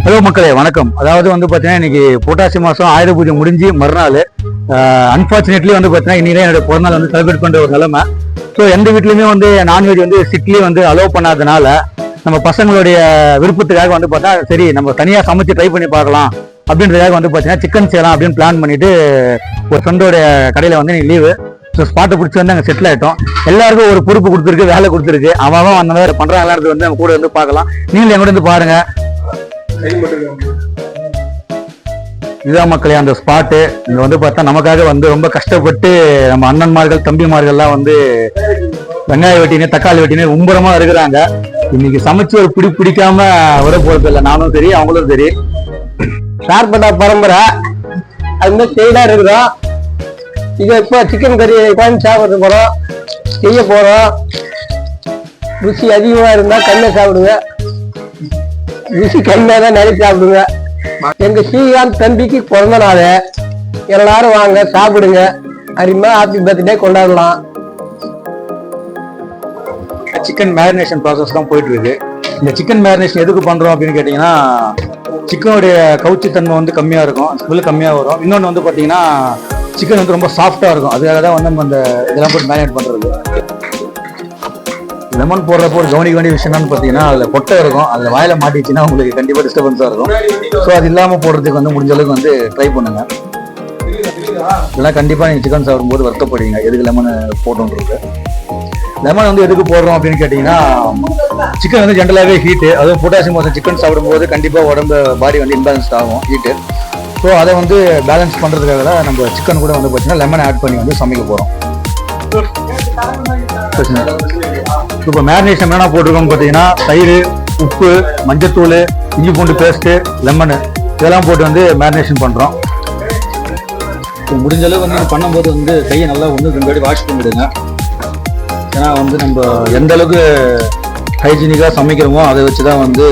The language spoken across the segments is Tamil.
ஹலோ மக்களே வணக்கம். அதாவது வந்து பார்த்தீங்கன்னா இன்னைக்கு புரட்டாசி மாதம் ஆயுத பூஜை முடிஞ்சு மறுநாள் அன்பார்ச்சுனேட்லி வந்து பார்த்தீங்கன்னா இன்னைக்கு என்னோட பிறந்தநாள் வந்து செலிப்ரேட் பண்ணுற ஒரு நிலைமை. ஸோ எந்த வீட்லையுமே வந்து நான்வெஜ் வந்து சிட்லி வந்து அலோவ் பண்ணாதனால நம்ம பசங்களுடைய விருப்பத்துக்காக வந்து பார்த்தா சரி நம்ம தனியாக சமைச்சு ட்ரை பண்ணி பார்க்கலாம் அப்படின்றதுக்காக வந்து பார்த்தீங்கன்னா சிக்கன் செய்யலாம் அப்படின்னு பிளான் பண்ணிட்டு ஒரு ஃப்ரெண்டோட கடையில் வந்து இன்னைக்கு லீவு. ஸோ ஸ்பாட்டை பிடிச்சி வந்து அங்கே செட்டில் ஆகிட்டோம். எல்லாருக்கும் ஒரு பொறுப்பு கொடுத்துருக்கு, வேலை கொடுத்துருக்கு. அவன் அந்த மாதிரி பண்ணுறாங்க வந்து நம்ம கூட வந்து பார்க்கலாம். நீங்களும் எங்கூட வந்து பாருங்க. இதுதான் மக்களே அந்த ஸ்பாட்டு. இங்க வந்து பார்த்தா நமக்காக வந்து ரொம்ப கஷ்டப்பட்டு நம்ம அண்ணன்மார்கள் தம்பிமார்கள்லாம் வந்து வெங்காயம் வெட்டினே தக்காளி வெட்டினே உம்பரமா இருக்கிறாங்க. இன்னைக்கு சமைச்சு ஒரு பிடிக்காம வர போறது இல்லை. நானும் சரி அவங்களும் சரி. ஷார்பட்டா பரம்பரை அது மாதிரி ஸ்டைலா இருக்குதோ. இது இப்போ சிக்கன் கறி உட்காந்து சாப்பிட போறோம், செய்ய போறோம். ருசி அதிகமா இருந்தா கண்ணை சாப்பிடுங்க, ருசி கம்மியா தான் நிறைய சாப்பிடுங்க. எங்க ஸ்ரீகாந்த் தம்பிக்கு பிறந்த நாள், எல்லாரும் வாங்க சாப்பிடுங்க. அருமையா ஹாப்பி பர்த்டே கொண்டாடலாம். சிக்கன் மேரினேஷன் ப்ராசஸ் தான் போயிட்டு இருக்கு. இந்த சிக்கன் மேரினேஷன் எதுக்கு பண்றோம் அப்படின்னு கேட்டீங்கன்னா, சிக்கனுடைய கவுச்சித்தன்மை வந்து கம்மியா இருக்கும், ஸ்மெல் கம்மியா வரும். இன்னொன்று வந்து பாத்தீங்கன்னா சிக்கன் வந்து ரொம்ப சாஃப்டா இருக்கும். அதுக்காக தான் வந்து நம்ம இந்த இதெல்லாம் போட்டு மேரினேட் பண்றது. லெமன் போடுறப்போ ஒரு கவனிக்க வேண்டிய விஷயம் என்னன்னு பார்த்தீங்கன்னா, அதில் கொட்டை இருக்கும். அதில் வாயில மாட்டிச்சுன்னா உங்களுக்கு கண்டிப்பாக டிஸ்டர்பன்ஸாக இருக்கும். ஸோ அது இல்லாமல் போடுறதுக்கு வந்து முடிஞ்ச அளவுக்கு வந்து ட்ரை பண்ணுங்க. இதெல்லாம் கண்டிப்பாக நீங்கள் சிக்கன் சாப்பிடும்போது வருத்தப்படுவீங்க எதுக்கு லெமன் போட்டோன்றது. லெமன் வந்து எதுக்கு போடுறோம் அப்படின்னு கேட்டிங்கன்னா, சிக்கன் வந்து ஜென்ரலாகவே ஹீட்டு. அதுவும் பொட்டாசியம் மாதம் சிக்கன் சாப்பிடும்போது கண்டிப்பாக உடம்பு பாடி வந்து இன்பேலன்ஸ் ஆகும் ஹீட்டு. ஸோ அதை வந்து பேலன்ஸ் பண்ணுறதுக்காக தான் நம்ம சிக்கன் கூட வந்து பார்த்தீங்கன்னா லெமன் ஆட் பண்ணி வந்து சமைக்க போகிறோம். இப்போ மேரினேஷன் என்னென்ன போட்டிருக்கோம்னு பார்த்தீங்கன்னா, தயிர், உப்பு, மஞ்சத்தூள், இஞ்சி பூண்டு பேஸ்ட்டு, லெமனு இதெல்லாம் போட்டு வந்து மேரினேஷன் பண்ணுறோம். முடிஞ்ச அளவு வந்து பண்ணும்போது வந்து கையை நல்லா வந்து 2 வாட்டி வாஷ் பண்ணிவிடுங்க. ஏன்னா வந்து நம்ம எந்த அளவுக்கு ஹைஜீனிக்காக சமைக்கிறோமோ அதை வச்சு தான் வந்து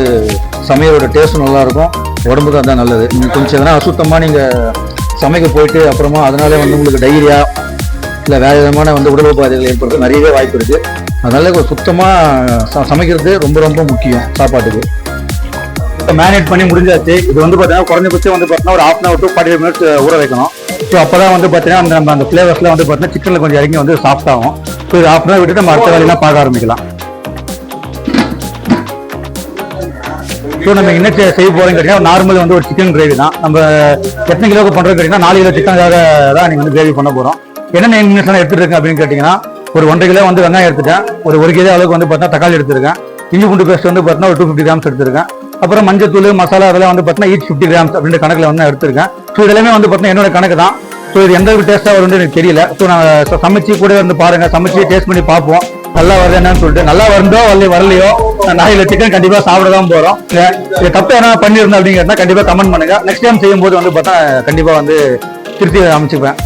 சமையலோட டேஸ்ட்டும் நல்லாயிருக்கும், உடம்புக்கு அதுதான் நல்லது. நீங்கள் கொஞ்சம் எதனா அசுத்தமாக நீங்கள் சமைக்க போயிட்டு அப்புறமா அதனால வந்து உங்களுக்கு டைரியா இல்லை வேறு விதமான வந்து உடல் உபாதைகள் ஏற்படுறது நிறையவே வாய்ப்பு இருக்குது. அதனால ஒரு சுத்தமாக சமைக்கிறது ரொம்ப ரொம்ப முக்கியம் சாப்பாட்டுக்கு. இப்போ மேரினேட் பண்ணி முடிஞ்சாச்சு. இது வந்து பார்த்தீங்கன்னா குறைஞ்சபட்சம் வந்து பார்த்தீங்கன்னா ஒரு 1/2 hour to 45 minutes ஊற வைக்கணும். ஸோ அப்போ தான் வந்து பார்த்தீங்கன்னா நம்ம அந்த ஃப்ளேவர்ஸ்லாம் வந்து பார்த்தீங்கன்னா சிக்கனில் கொஞ்சம் இறங்கி வந்து சாஃப்ட் ஆகும். ஸோ இது 1/2 hour விட்டுட்டு நம்ம அடுத்த வேலையெல்லாம் பார்க்க ஆரம்பிக்கலாம். ஸோ நம்ம என்ன செய்ய போகிறோம்னு கேட்டிங்கன்னா, நார்மல் வந்து ஒரு சிக்கன் கிரேவி தான். நம்ம எத்தனை கிலோக்கு பண்ணுறோம் கேட்டிங்கன்னா 4 கிலோ சிக்கனுக்காக தான் நீங்கள் வந்து கிரேவி பண்ண போகிறோம். என்னென்ன இன்கிரீடியன்ஸ் எடுத்துருக்கேன் அப்படின்னு கேட்டிங்கன்னா, ஒரு 1.5 கிலோ வந்து வெங்காயம் எடுத்துட்டேன், ஒரு 1 கிலோ அளவுக்கு வந்து பார்த்தீங்கன்னா தக்காளி எடுத்துருக்கேன், இஞ்சி பூண்டு பேஸ்ட் வந்து பார்த்தீங்கன்னா ஒரு 250 கிராம்ஸ் எடுத்துருக்கேன். அப்புறம் மஞ்சத்தூள் மசாலா அதெல்லாம் வந்து பார்த்தீங்கன்னா ஈச் 50 கிராம்ஸ் அப்படின்ற கணக்கில் வந்து எடுத்துருக்கேன். ஸோ இதெல்லாமே வந்து பார்த்தீங்கன்னா என்னோட கணக்கு தான். ஸோ இது எந்த டேஸ்ட்டாக வரும்னு எனக்கு தெரியல. ஸோ நான் சமைச்சு கூட வந்து பாருங்கள், சமைச்சு டேஸ்ட் பண்ணி பார்ப்போம் நல்லா வருது என்னன்னு சொல்லிட்டு. நல்லா வருதோ வரலையோ நான் 4 கிலோ சிக்கன் கண்டிப்பாக சாப்பிட தான் போகிறோம். இது தப்பு என்ன பண்ணியிருந்தேன் அப்படிங்கிறத கண்டிப்பாக கமெண்ட் பண்ணுங்க. நெக்ஸ்ட் டைம் செய்யும்போது வந்து பார்த்தா கண்டிப்பாக வந்து திருப்தி அமைச்சுப்பேன்.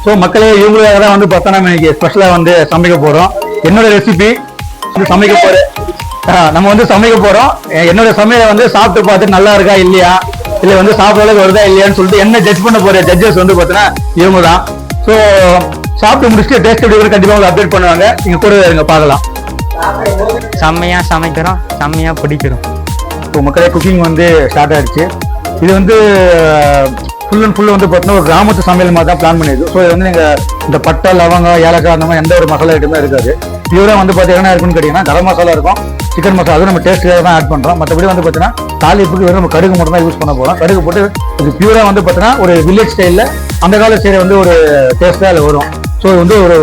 ஸோ மக்களே, இவங்களுக்காக தான் வந்து பார்த்தா நம்ம இன்னைக்கு ஸ்பெஷலாக வந்து சமைக்க போகிறோம். என்னோட ரெசிபி வந்து சமைக்க போகிறேன். நம்ம வந்து சமைக்க போகிறோம். என்னோட சமையலை வந்து சாப்பிட்டு பார்த்துட்டு நல்லா இருக்கா இல்லையா, இல்லை வந்து சாப்பிட்ற அளவுக்கு வருதா இல்லையான்னு சொல்லிட்டு என்ன ஜட்ஜ் பண்ண போகிற ஜட்ஜஸ் வந்து பார்த்தீங்கன்னா இவங்க தான். ஸோ சாப்பிட்டு முடிச்சுட்டு டேஸ்ட் எப்படி கண்டிப்பாக உங்களுக்கு அப்டேட் பண்ணுவாங்க. நீங்கள் கூட இருங்க பார்க்கலாம். செம்மையாக சமைக்கிறோம், செம்மையாக பிடிக்கிறோம். ஸோ மக்களே, குக்கிங் வந்து ஸ்டார்ட் ஆகிடுச்சு. இது வந்து ஃபுல் அண்ட் ஃபுல் வந்து பார்த்தீங்கன்னா ஒரு கிராமத்து சமையல் மாதிரி தான் பிளான் பண்ணிடுது. ஸோ இது வந்து நீங்கள் இந்த பட்டை லவங்கம் ஏலக்காய் அந்த மாதிரி எந்த ஒரு மசாலா ஐட்டமே இருக்காது. பியூராக வந்து பார்த்தீங்கன்னா இருக்குன்னு கேட்டிங்கன்னா கரம் மசாலா இருக்கும், சிக்கன் மசாலா அதுவும் நம்ம டேஸ்ட்டுக்காக தான் ஆட் பண்ணுறோம். மற்றபடி வந்து பார்த்தீங்கன்னா தாளிப்புக்கு வெறும் நம்ம கடுகு மட்டும் தான் யூஸ் பண்ண போகிறோம். கடுகு போட்டு இது பியூராக வந்து பார்த்தீங்கன்னா ஒரு வில்லேஜ் ஸ்டைலில் அந்த கால ஸ்டைலில் வந்து ஒரு டேஸ்ட்டாக அதில் வரும். ஸோ இது வந்து ஒரு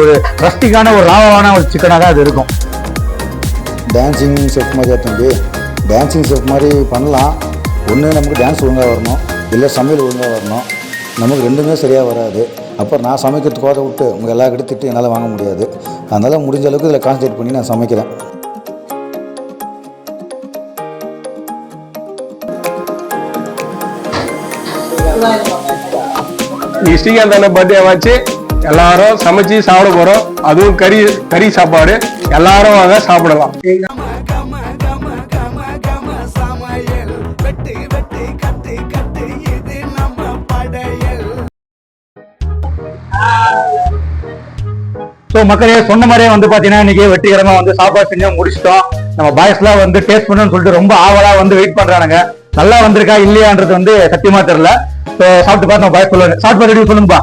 ரஸ்டிக்கான ஒரு ராவான ஒரு சிக்கனாக தான் அது இருக்கும். டான்ஸிங் செஃப் மாதிரி தம்பி, டான்ஸிங் செஃப் மாதிரி பண்ணலாம். ஒன்று நமக்கு டான்ஸ் ஒழுங்காக வரணும், இல்லை சமையல் ஒழுங்காக வரணும். நமக்கு ரெண்டுமே சரியாக வராது. அப்புறம் நான் சமைக்கிறதுக்கு கோதை விட்டு உங்கள் எல்லா கிட்ட திட்டு என்னால் வாங்க முடியாது. அதனால் முடிஞ்ச அளவுக்கு இதில் கான்சன்ட்ரேட் பண்ணி நான் சமைக்கிறேன். ஸ்ரீகாந்த் பர்த்டே வச்சு எல்லாரும் சமைச்சு சாப்பிட போறோம். அதுவும் கறி சாப்பாடு. எல்லாரும் வாங்க சாப்பிடலாம். ஸோ மக்களே, சொன்ன மாதிரியே வந்து பார்த்தீங்கன்னா இன்னைக்கு வெற்றிகரமாக வந்து சாப்பாடு செஞ்சு முடிச்சிட்டோம். நம்ம பாய்ஸ்லாம் வந்து டேஸ்ட் பண்ணணும்னு சொல்லிட்டு ரொம்ப ஆவலா வந்து வெயிட் பண்றானுங்க. நல்லா வந்திருக்கா இல்லையான்றது வந்து சத்தியமா தெரியல. சாப்பிட்டு பார்த்து நம்ம பாய்ஸ் சொல்லுவாங்க. சாப்பிட்டு பார்த்து ரிவ்யூ சொல்லுங்கப்பா.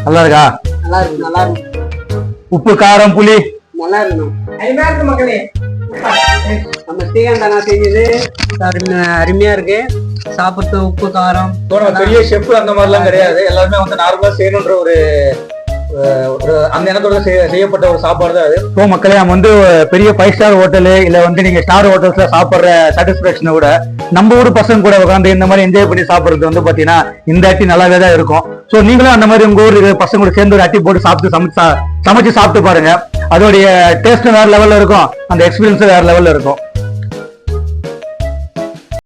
நல்லா இருக்கா? நல்லா இருக்கு, நல்லா இருக்கு, உப்பு காரம் புளி நல்லா இருக்கணும். அருமையா இருக்கு மக்களே. நம்ம ஸ்ரீகாந்த் அண்ணா செஞ்சது அருமையா இருக்கு. சாப்பிட்டு உப்பு காரம் பெரிய ஷெஃப் அந்த மாதிரிலாம் கிடையாது. எல்லாருமே வந்து நார்மலா செய்யணுன்ற ஒரு அந்த எண்ணத்தோட செய்யப்பட்ட ஒரு சாப்பாடு தான் அது. ஸோ மக்களே, நம்ம வந்து பெரிய 5 ஸ்டார் ஹோட்டலு இல்ல வந்து நீங்க ஸ்டார் ஹோட்டல்ஸ்ல சாப்பிடுற சாட்டிஸ்பேக்ஷனை விட நம்ம ஊர் பசங்க கூட உட்காந்து இந்த மாதிரி என்ஜாய் பண்ணி சாப்பிடுறது வந்து பாத்தீங்கன்னா இந்த அட்டி நல்லாவே தான் இருக்கும். ஸோ நீங்களும் அந்த மாதிரி உங்க ஊர் பசங்க கூட சேர்ந்து ஒரு அட்டி போட்டு சமைச்சு சாப்பிட்டு பாருங்க. அதோடைய டேஸ்ட் வேற லெவல்ல இருக்கும், அந்த எக்ஸ்பீரியன்ஸ் வேற லெவல்ல இருக்கும்.